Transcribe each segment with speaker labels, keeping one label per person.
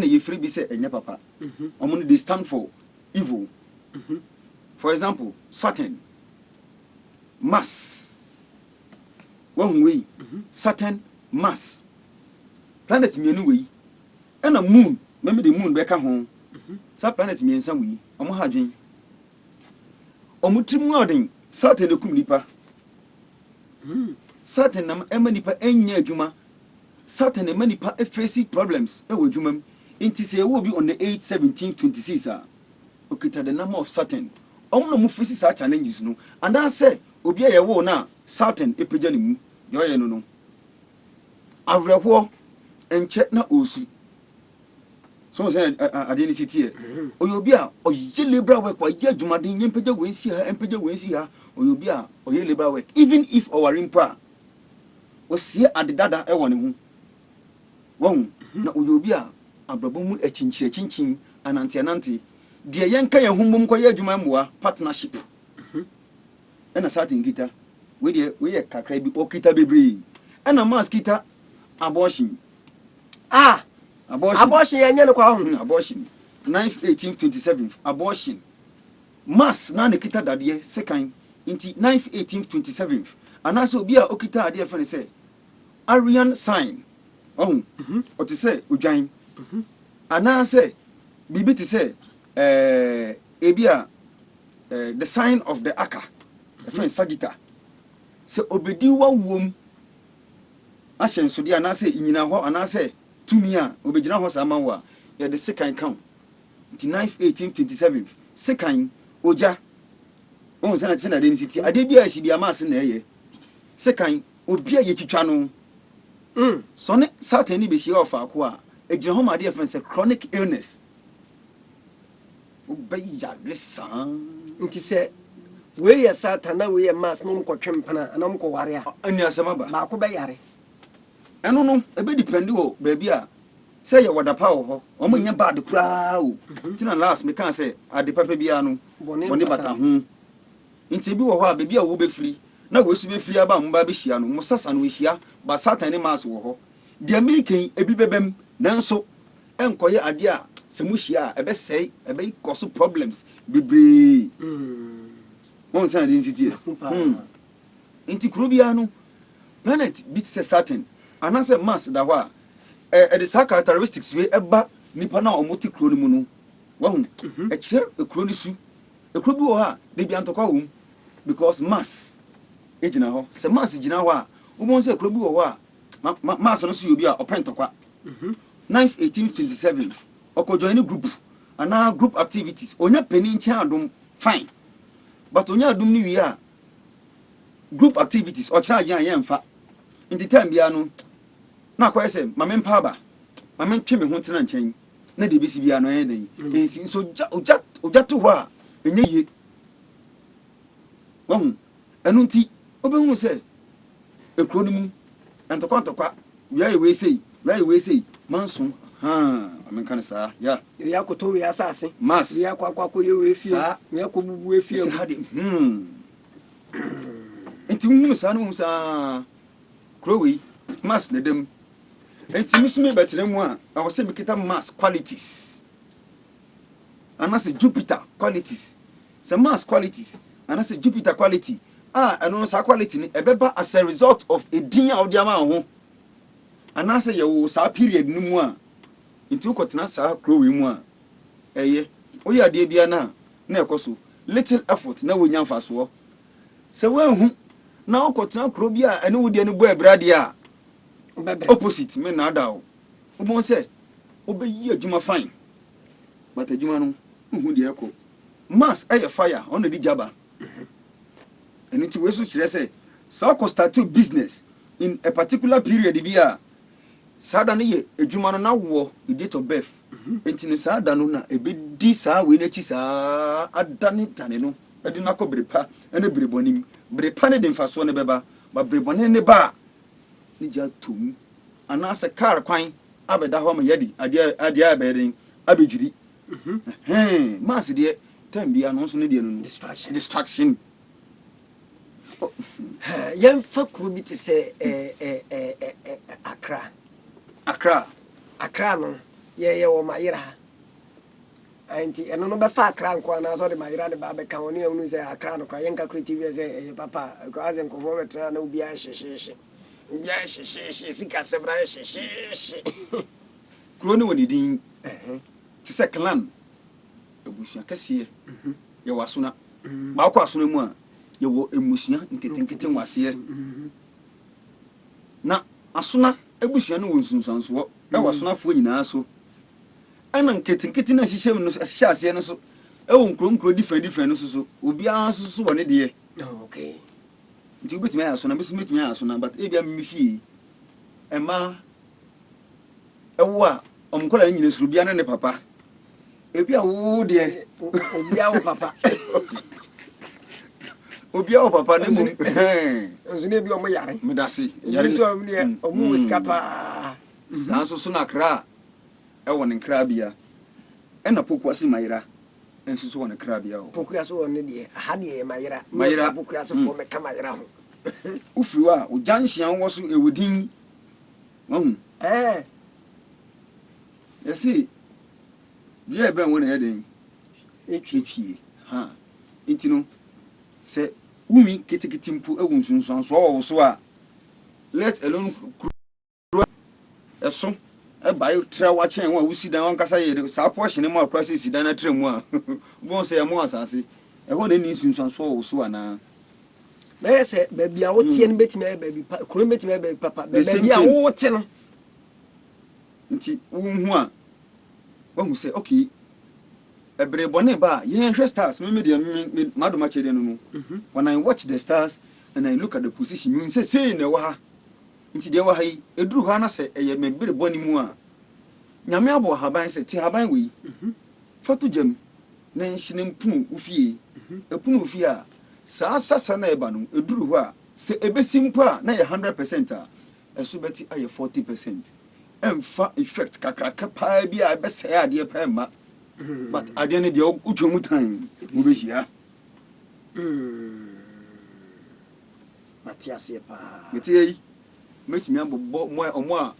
Speaker 1: ye free be say enya papa omo they stand for evil. For example, Saturn, Mars. One way, Saturn, Mars. Planet me anyway. And a moon, remember the moon back home. Sa planet me in some way. Omo hadwen. Omo trimwading Saturn de kum nipa. Saturn nam ema nipa enya adwuma. Saturn ema nipa face problems e wo adwuma. Inti se wo bi on the 8 17 26 ah. Okita the number of Saturn. Omo no mu face sa challenges no. And I say obi aye wo na Saturn epeja ne mu. Yo ye no no. Awreho enche na osu. So say identity here. Oyobi a oye labor work wa ye adwumaden yempeja wensi ha empeja wensi ha. Oyobi a oye labor work even if our rimpa o sie adedada e woni hu. Won na oyobi a abrabom chinchin anante de yenka ye humbum ko ye adwuma mboa partnership. Na certain kita we ye kakra bi okita bebre. Na mas kita abortion.
Speaker 2: Abortion yenye no kwa ho.
Speaker 1: Abortion 9th 18th 27th abortion. Mas na ne kita dade second inti 9th 18th 27th. Anaso obi a okita ade fa ne say Arian sign. Oh, what to say udwan. Anase bibi to say ebia the sign of the Aka. The friend Sagitta. Se obedi wa wom ahyen so dia anase inyina ho anase tumi a obegina ho sama wa ya the second count 9th 18th 27th second oja won se na de city ade bia shi bia mas na eye second obi a ye twitwa no so ne Saturn ni be shi ofa ako a egina ho ma de friend say chronic illness obeya lesan
Speaker 2: Nti se we ya Satan we ya mas no mko twempana na mko ware a
Speaker 1: ani asema ba
Speaker 2: ma ko be yare
Speaker 1: eno no ebe depend o baby a say ye wadapa wo ho o mo nya bad kura o tina last me kan say ade papa bia no bone bata ho nti bi wo ho a baby a wo be free na wo su be free aba mba be hia no mo sasa no hia ba Satan ni mas wo ho de american ebi bebem nanso enkoye ade a se mu hia ebe sei ebe cause problems bebre won say ade ntiti nti kuro bia no planet bit say Saturn anase Mars da ho a the characteristics we eba nipa na omoti kuro ni mu no wahun e kire ekuro ni su ekuro bi wo ha de bia ntokwa wo because Mars ejina ho se Mars jina ho a wo mo se ekuro bi wo ho a Mars no su yobi a opentokwa 9th 18th 27th okojoin group ana group activities onya peni nchen adom fine but onya adom ni wi a group activities o kira agyan yemfa nti time bia no na kwa ese mamempa ba mamentwe me ho tena nchen na de bisi bia no yen den ensi so oja to ho a enye ye won enu nti obehu se ekro ni mu entokwa we we say manso amenka ne sa ya
Speaker 2: yakoto we asase
Speaker 1: Mas
Speaker 2: yakwa ye we fie yakobubu we fie
Speaker 1: enti hu sa no hu sa krowi Mas ne dem enti misumi betre mu a I was say mikita Mars qualities anase Jupiter qualities say Mars qualities anase Jupiter quality eno sa quality ni ebeba as a result of a din a odi ama ho anase ye wo sa period ni mu a nti ukotena sa krowi mu a eye oyi ade bia na ekoso little effort na wonya mfaso se wanhu na ukotena kro bia ene wodi ene bo ebrade a opposite me na ada o ubon se obeyi adwuma fine but adwuma no hu de eko Mars eye fire on the jaba ene ti we so kire se so ko start business in a particular period bia sada ne ye adwuma no na wo the date of birth enti no sada no na ebedi saa we na chi saa adane tane no edi na ko brepa ene brebonim brepa ne de mfaso ne beba ba brebone ne ba ni ja tum anase car kwan abeda ho ma yedi ade abedin abedwiri Mars de time bia no so ne de no distraction
Speaker 2: yem fakru bi te se Accra no ye wo mayira anti eno no be fa akra nko na so de mayira de ba be ka woni unu se akra no kwa yenka creative se papa ko azen ko bo betra na ubi a hyehyehye ubi a hyehyehye sika sebra hyehyehye
Speaker 1: kuro ne woni din ti se clan ebusuan kase ye wasona ba kwa asona mu a ye wo emusuan nketenkete wase na asona ebusuan no wonsunsanso e wasona fo nyina so ana nketenkete na hyehyem no hyase no so e wo nkronkro different no so obi a so woni de
Speaker 2: okay
Speaker 1: nti obetimi asona betimi asona but e bia mmifie e ma e wo a omkola nyina suru bia ne papa ebi a wo de
Speaker 2: obi a wo papa
Speaker 1: obi a wo papa ne mum
Speaker 2: nso ne bi o mo yare
Speaker 1: medase
Speaker 2: yare so ne o mu skapa
Speaker 1: sanso so na kra e won nkra bia e na poku ase mayira enso so won kra bia o
Speaker 2: poku aso won ne de ha de mayira poku aso fo me ka mayira ho
Speaker 1: ufiri a o janhia wo so ewodin yesi bia ben won e den etwetwie ha intino se umi kitikitimpu ewunsunsanso wo so a let alone eso e bayo tra wa chen wa wusidan wan kasa ye sa portion mu akra se sidan na tra mu a bon se mo asase e ho na ni sunsanso wo so ana
Speaker 2: na yese ba bia wo tie no betime ba bi kuro betime ba papa ba bia wo tie no
Speaker 1: nti wo hu a wahu se okay ebre bone ba yen hwe stars me media madoma chede no when I watch the stars and I look at the position mean say na wa ha nti de wa ha yi eduru ha na se eye me bere bone mu a nyame abo haban se ti haban we foto jam na nhine mpunu ufie epunu ufie a sa sasa na eba no eduru ho a se ebesimpo a na ye 100% a eso beti aye 40% emfa effect kakraka pa bi a be say ade pa ma but ade ne de utwomu tan ubehia
Speaker 2: Matias pa
Speaker 1: meti metimi abobbo mo omo a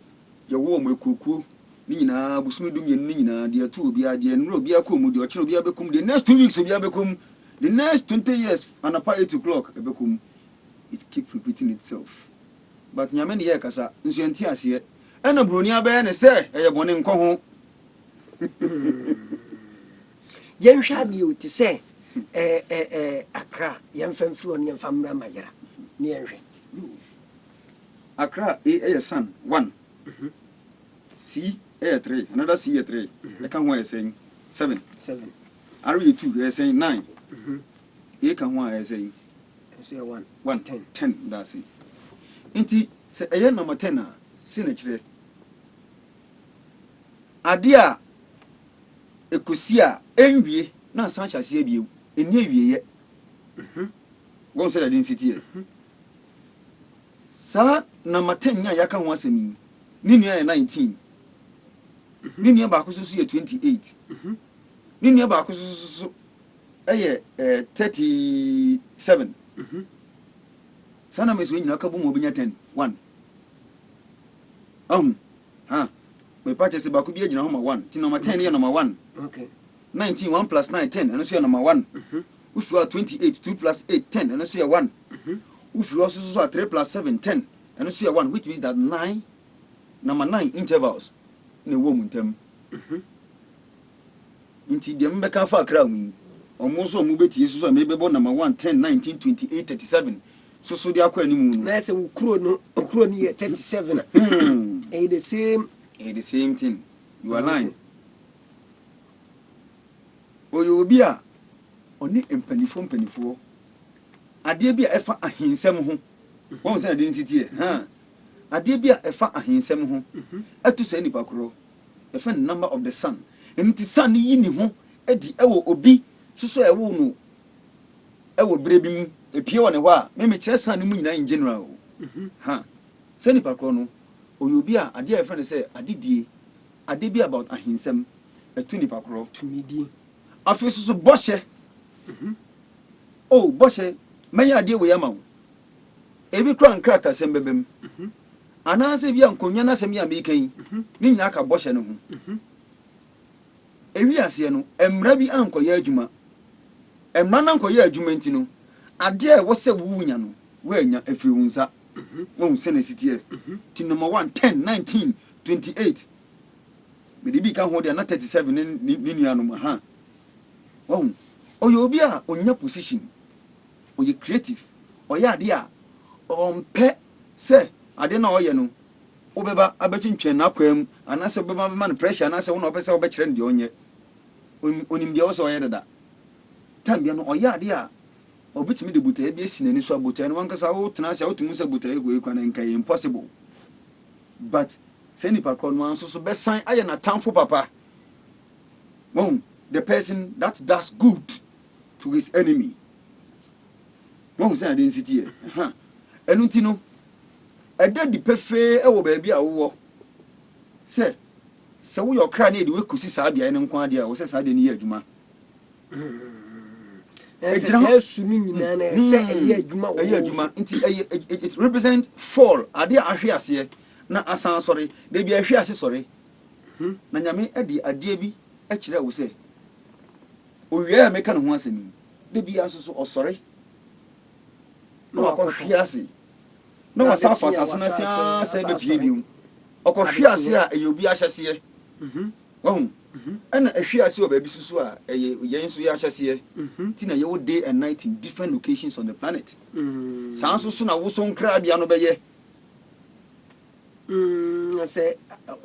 Speaker 1: ye wo mo ekuku ni nyina busumi dum ye ni nyina de atu obi ade nro obi akomu de ochiro obi abekum the next 2 weeks obi abekum the next 20 years and apart 8 o'clock abekum it keep repeating itself but nyame ne ye kasa nso enti ase ena broni abe ne se eye bone nko ho
Speaker 2: yen hwa bi o ti se Accra yen famfi on yen famra mayira ne yen hwe
Speaker 1: Accra a son 1 C a 3 another C a 3 I can why saying 7 RE 2 saying 9 e kan why saying
Speaker 2: say 1
Speaker 1: 10 that's it inti se eye number 10 a si na kire ade a ekosi a enwie na san hyase abie eni awieye gon say that in city sa number 10 nya yaka ho asemi ni nua 19 ni nua ba ko so ye 28 ni nua ba ko so eye 37 sana meso nyina ka bo mo binya 10 1 ha we purchase ba ko bi agina ho ma 1 ti number 10 ye number 1
Speaker 2: okay
Speaker 1: 19 1 plus 9 10 and so number 1 if you are 28 2 plus 8 10 and so 1 if you also so 3 plus 7 10 and so 1 which means that 9 number 9 intervals ne wo muntem inti de mbeka fa akra mu omo so mu beti yesu so mebebo number 1 10 19 28 37 so de akwa ni mu
Speaker 2: na se ukuro ni 37
Speaker 1: the same thing you are lying oyo obi a oni empanifo ade bi a efa ahensem ho won se na de nsiti ade bi a efa ahensem ho atu se nipa koro efa number of the sun enti sun yi ni ho edi ewo obi soso ewo no ewo brebi mu epie woni ho a me kire sun ni mu nyina in general se nipa koro no oyo obi a ade a efa ne se adedie ade bi about ahensem etu nipa koro
Speaker 2: tumidi
Speaker 1: afi soso boshe oh boshe menya ade we yama wo ebi kra nkrata sem bebem ana se bia nkonya na sem ya me kan ni nyina ka boshe no ho ewi ase no emra bi ankoye adwuma emra na ankoye adwuma ntino ade a wo se wo nya no wo anya afiri wunsa wo se na sitie ti number 1 10 19 28 me di bi ka ho de na 37 ni nuanom ha wo oyo obi a onya position oye creative oya ade a ompe se ade na oye no obeba abetwentwen na kwam anase obeba man pressure anase wo na opese obekire ndi onye onim dia wo so oye dada tambia no oya ade a obetimi de buta bi esinani so abota no wankasa wo tena ase wotumu se buta ego ekwa na nkai impossible but say ni pa kon wan so besan aye na tamfo papa the person that does good to his enemy say na density here enu ti no eda di pefe e wo ba bia wo se wo yo kra na e di we kusi sa bia ne nko ade a wo se sa de ni adwuma
Speaker 2: ese sunu nyina na ese eye adwuma
Speaker 1: it represent fall ade ahwe ase na asan sori de bia ahwe ase sori na nyame edi ade bi e kire wo se owie a meka no ho asemi de bia so osori no akohwe ase no wasafa asasana sia se be pie bi okohwe ase a eyobi ahyase wahum ana ahwe ase o ba bi susu a yen so ya ahyase ti na ye wo day and night in different locations on the planet san so na wo so nkra bia no be ye
Speaker 2: say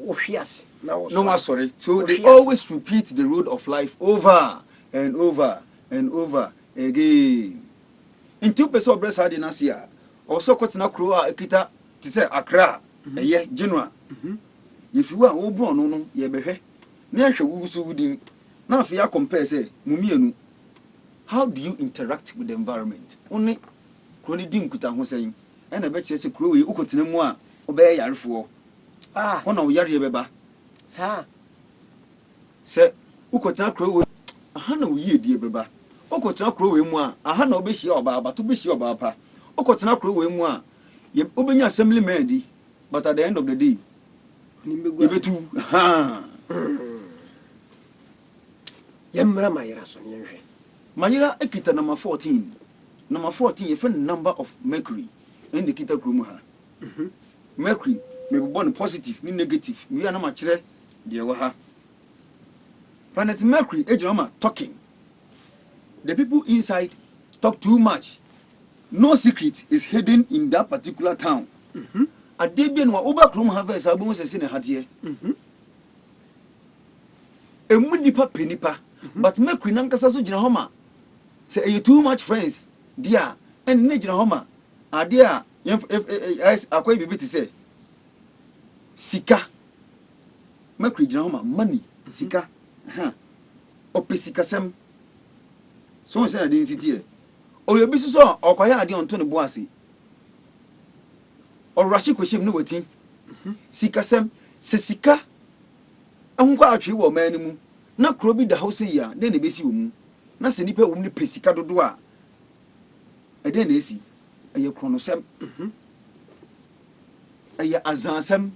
Speaker 2: ohwe ase na wo
Speaker 1: no sorry so they always repeat the road of life over and over and over again into person obresa de na sia also kwetena kro a ekita ti say Accra eye Genoa yefiwa wo bu onu no ye behwe na ahwe wugusu wudin na afia compare say mumienu how do you interact with the environment oni kro ni din kuta ho sen e na be kire say kro we ukotena mu a obeye yarefo ona wo yare beba
Speaker 2: sa
Speaker 1: se ukotena kro we aha na wo yie die beba ukotena kro we mu a aha na obehia oba abato behia oba pa ukotena kro we mu a obenya assembly man di but at the end of the day yebetu
Speaker 2: yemra mayira so yenhwe
Speaker 1: mayira ekita number 14 ye friend number of mercury in the kita kro mu ha mercury may be born positive ni negative we are na ma kire de wo ha planet mercury ejoma talking the people inside talk too much no secret is hidden in that particular town adebien wa oba krom harvest abun sese ne hatie emu nipa penipa but mercury nankasa so gina homa say you too much friends dia and ne gina homa ade a akwai bibi ti say sika mercury gina homa money sika opesikasem so say na density e oyo bi so okoya ade onto ne boase orashi kweshem no watin sikasem se sika ahunko atwe wo man mu na kro bi da house ya de ne besi wo mu na se nipa wo mu ne pesika dodo a ede na esi eye kronosem eye azansem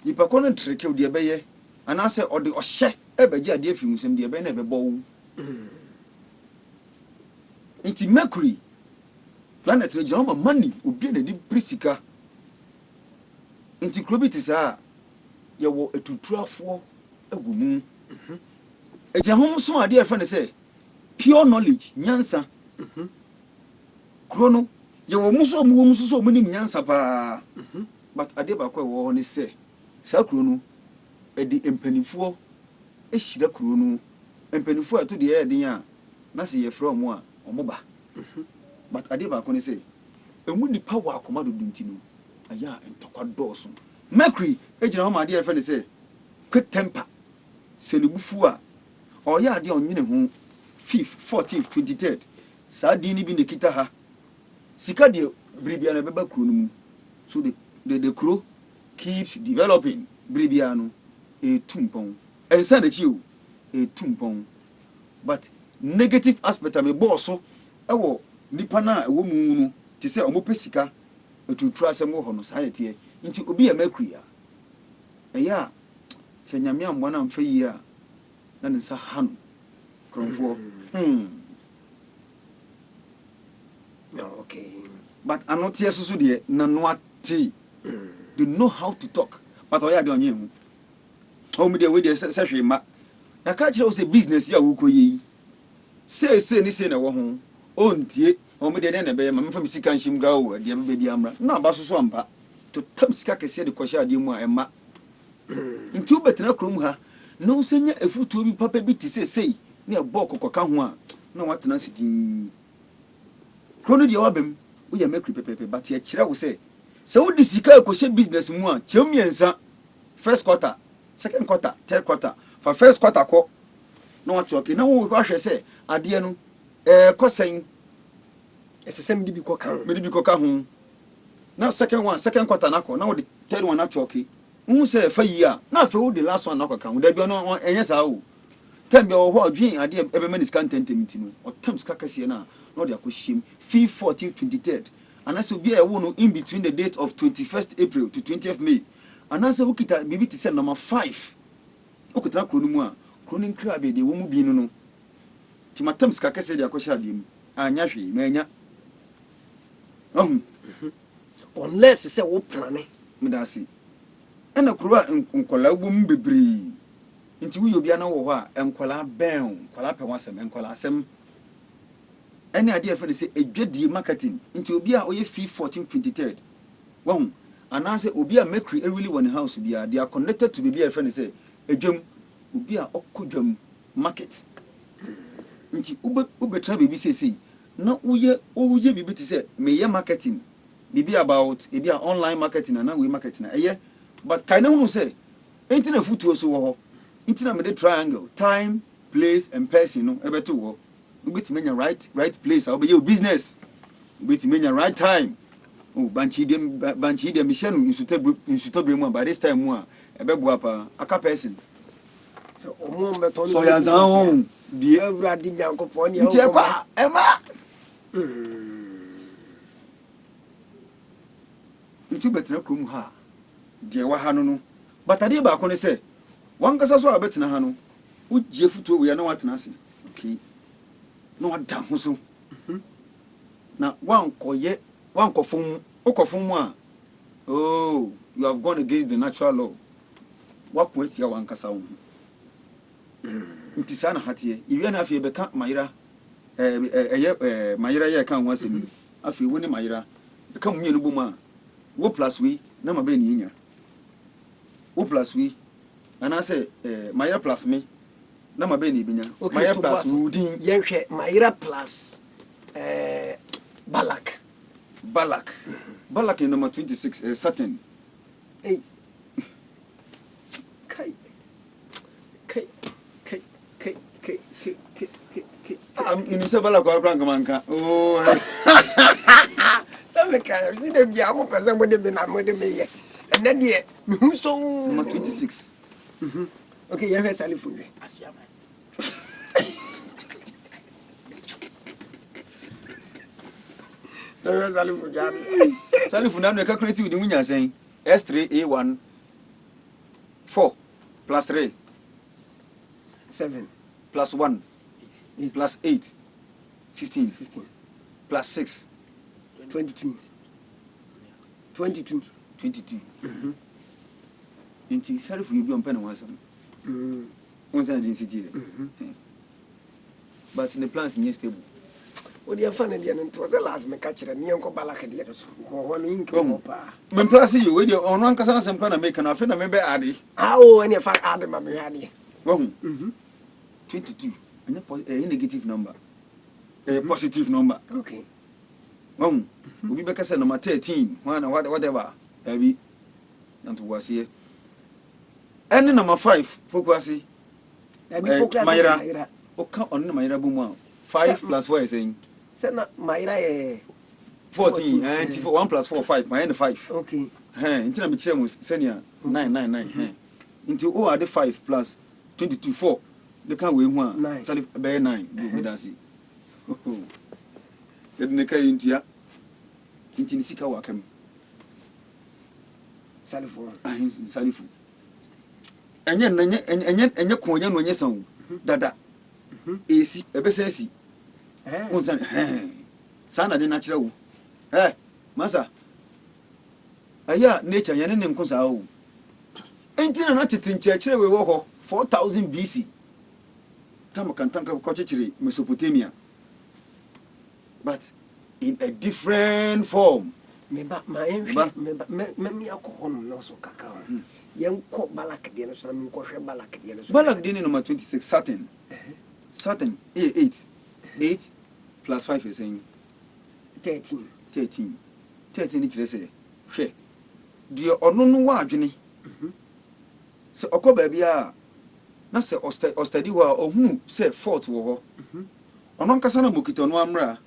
Speaker 1: nipa kono treke de beye anase ode ohye ebeje ade afimusem de be na ebebo wo inti mercury planet region ma money obi na di prisika inti krobiti sa ye wo etuturafo agumu ejahom so ade e fa ne say pure knowledge nyansa krono ye wo muso mu muso so munim nyansa pa but ade ba kwa wo ne say sa krono edi empanifo ehira krono empanifo ato de e den a na se ye from a omoba but ade ba ko ne say emu ni power akoma do duntino aya entokwa doso mercury ejina ho ma ade e fa ne say quick temper senebufu a oya ade onwene ho 5th 14th 23rd sa di ni bi ne kita ha sika de bribia na beba kuro no mu so the kuro keeps developing bribia no tumpon ensa na chi o tumpon but negative aspect am bosso ewo nipa na ewo mu no ti se omo pesika etutura asem wo ho no sa netie nti obi ya mercury a eya se nyame ambo na mfa yi a na ne nsa ha no kromfo
Speaker 2: no okay
Speaker 1: but anote so de na no ate they know how to talk but oya de onye hu o me de we de se hwe ma ya ka kire o se business ya wo koyi se ni se na wo ho o ntie o me de na be ma me fa misika nshim gra o de be bi amra na ba so ampa to tam sika kese de kwahya ade mu a ema nti ubetena krom ha no senya efutuo bi papa bi ti sei ne ebo kokoka ho a na watena sidin krono de wabem wo ya mekri pepepe but ya kire wo se wo di sika ekohye business mu a chemiensa first quarter second quarter third quarter for first quarter ko na wato okay na wo hwehwe se ade no kosen
Speaker 2: esesem di bi
Speaker 1: koka ho na second quarter na ko na wo di third one na to okay who say fa yi a na fa wo di last one na ko kan da bi no enye sa o tem bi wo ho adwin ade ebe manis kan tentem ti no o tem ska kase na no de akohiem fee 14th 23rd and as be a wo in between the date of 21st April to 20th May and as we kita bibi ti say number 5 o kutra kronu mu a kronu nkra be de wo mu bi no ti matam ska kase de akohye ade mu anya hwe manya
Speaker 2: unless say wo plane
Speaker 1: me da see ena kuro nkola bum bebre nti wo yobia na wo ho a enkola ben nkola pe wasem enkola asem ene ade afa ne se edwadie marketing nti obi a oye fee 14th 23rd won anase obi a mekri really one house bia they are connected to be afa ne se edwam obi a okodwam market nti ubetra bebi sesei na uye bibi ti se meye marketing bibi about ebi a online marketing na we marketing eye but kind of say enti na futuo so wo ho enti na me the triangle time place and person no ebeto wo ubeti menya right place obe your business ubeti menya right time oh banchi dem mishenu insutobre mu by this time mu a ebebo apa aka person
Speaker 2: so omo beto
Speaker 1: so ya zan die
Speaker 2: awradi nyankopon ne
Speaker 1: nti ekwa ema nti betra krom ha de wa ha no batade ba ko ne se wankasa so abetena ha no ugye futuo we ya na watena ase okay no wada ho so na wankofum okofum a oh you have gone against the natural law wakweti ya wankasa wo nti sana hatie iwe na afie beka mayira mayira ye kan wasem afie woni mayira ka munye no bom a wo plus we na mabe ni nya wo plus we ana say mayira plus me na mabe ni binya mayira plus udin
Speaker 2: yenhwe mayira plus
Speaker 1: balak in number 26 certain
Speaker 2: hey kai
Speaker 1: in se balak wa brank manka oh
Speaker 2: sabe cara se de bia mo pesa mo de na mo de meye and then ye me so
Speaker 1: number 26
Speaker 2: okay yenhwe salifu we asiama
Speaker 1: Salifu na no calculate with the munya saying S3A1 4 plus 3
Speaker 2: 7
Speaker 1: plus 1 plus 8 16 plus 6
Speaker 2: 22
Speaker 1: inti Salifu you be on pen one some one side in city but in the plans in stable
Speaker 2: what you find the end was the last me catch and yanko balaka de one inko pa
Speaker 1: me place you we on one kasa na sem plan na make na fe na me be ade
Speaker 2: oh any fa ade ma me ade
Speaker 1: won 22 and a negative number a positive number
Speaker 2: okay
Speaker 1: won obi be kasa number 13 whatever abi nanto wase any number 5 focus mayira oka on mayira bu mu 5 plus 4 is saying
Speaker 2: Sena Mayra
Speaker 1: 14 and 1 plus 4 5 my 5
Speaker 2: okay
Speaker 1: into na me kire mu senior 9 into o add 5 plus 22 4 the can we hu a salif be 9 go da si the ne kai intia inti ni sika wa kam
Speaker 2: salifu
Speaker 1: salifu enye ko nya no nye san dada esi ebese esi unsan sana de natural wo masa aya nature yene ne nko saa wo entina na tetinchekire we wo ho 4000 BC tam kan tanka ko chechire Mesopotamia but in a different form
Speaker 2: meba me akọ no so kaka yenko balak de no so na me ko hwe balak de no so
Speaker 1: balak de number 26 Saturn Saturn 8 plus 5 is saying 13 ni kire say hwe de ono no wa adwene se okoba bia na se ostadi ho a ohunu se fort wo ho ono nkasa na mokito no amra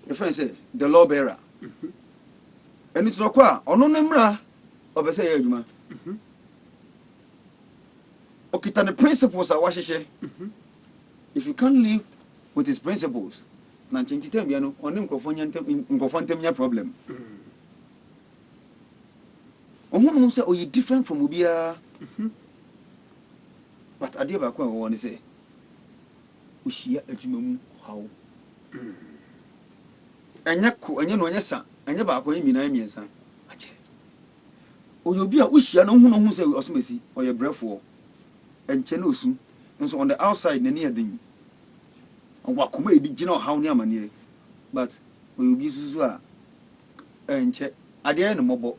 Speaker 1: the friend say the law bearer eni tino kwa ono no mra obese ya adwuma okita the principles a wahihye if you can't live with his principles na chintitem bia no ono nkofo ntem nya problem ohunu say oyi different from obia but ade ba kwa wo ni say ushia adwuma mu hawo enye no enye sa enye ba kwa mi na miensa ache oyobi a ushia no hu say osomesi oye brefo enche na osu nso on the outside na ni adin ogwa koma edi gina hawo ni amane but oyobi susu a enche ade no mobo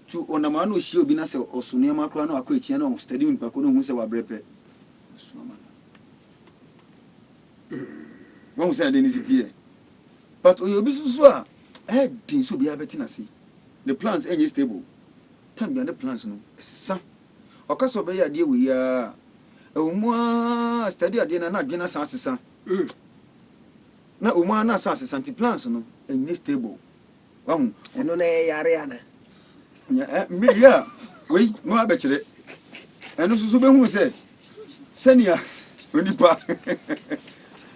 Speaker 1: tu onama no hie obi na se osune makro na akọ echia na study npa ko no hu se wa brepe wọ́n sẹ́ ẹ̀dẹ́ ní sí tí ẹ̀ but oyobi susu a ẹ̀ẹ́dìn so bí i abẹ́tí na sí the plans ẹ̀yẹ stable time bíi the plans no ẹ̀sísá ọ̀ká sọ bẹ́yẹ adìẹ wò yá ẹ̀wọ̀n a study adìẹ náà náà gbẹ́nà sàn sísá na ẹ̀wọ̀n a náà sàn sísá ti plans no ẹ̀yẹ stable wọ́n
Speaker 2: ẹ̀nu náà yẹ yàrá yà náà
Speaker 1: mmiri a wei mo abɛkyerɛ ɛno susu bɛhu sɛ sɛnea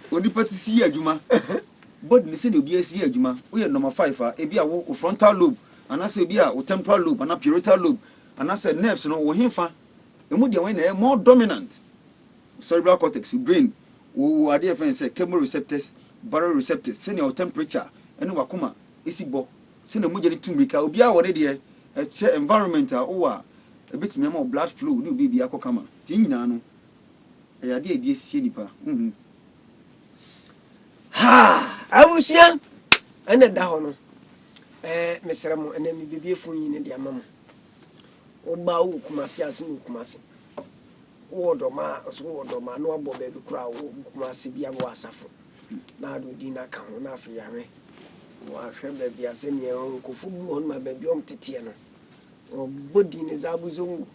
Speaker 1: onipa ti si adwuma body ne sɛnea obi asi adwuma woyɛ number 5 a ebi a wo frontal lobe anase ebi a wo temporal lobe ana parietal lobe anase nerves no wo hemfa emu deɛ wɔn na more dominant cerebral cortex brain wo ade ɛfɛn sɛ chemoreceptors baroreceptors sɛnea wo temperature ɛne wakoma esi bɔ sɛnea mogya ne tumika obi a wɔde deɛ ɛkyɛ environment a wo a ebetumi ama blood flow ne obi bi akɔkama ti nyinaa no ɛyɛ ade a die sie nipa
Speaker 2: abusia ene da ho no mesere mo ene mi bebie fo yin ne de amam wo ba wo kumase ase no kumase wo doma so wo doma no abo ba bi kura wo kumase bia wo asafo na do di na ka ho na afi yare wo ahwe ba bia se ne ko fu bu ho ma ba bi om tete no o body ne zabu zongu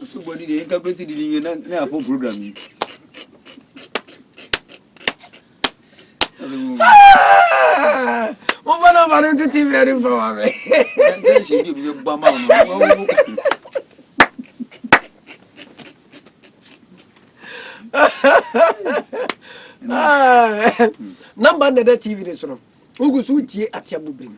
Speaker 1: so body de ka kweti di na apo program yi
Speaker 2: mo bana bana to TV ready for me
Speaker 1: then she give you ba ma
Speaker 2: number na TV ni so no ugu so tie atia bobrim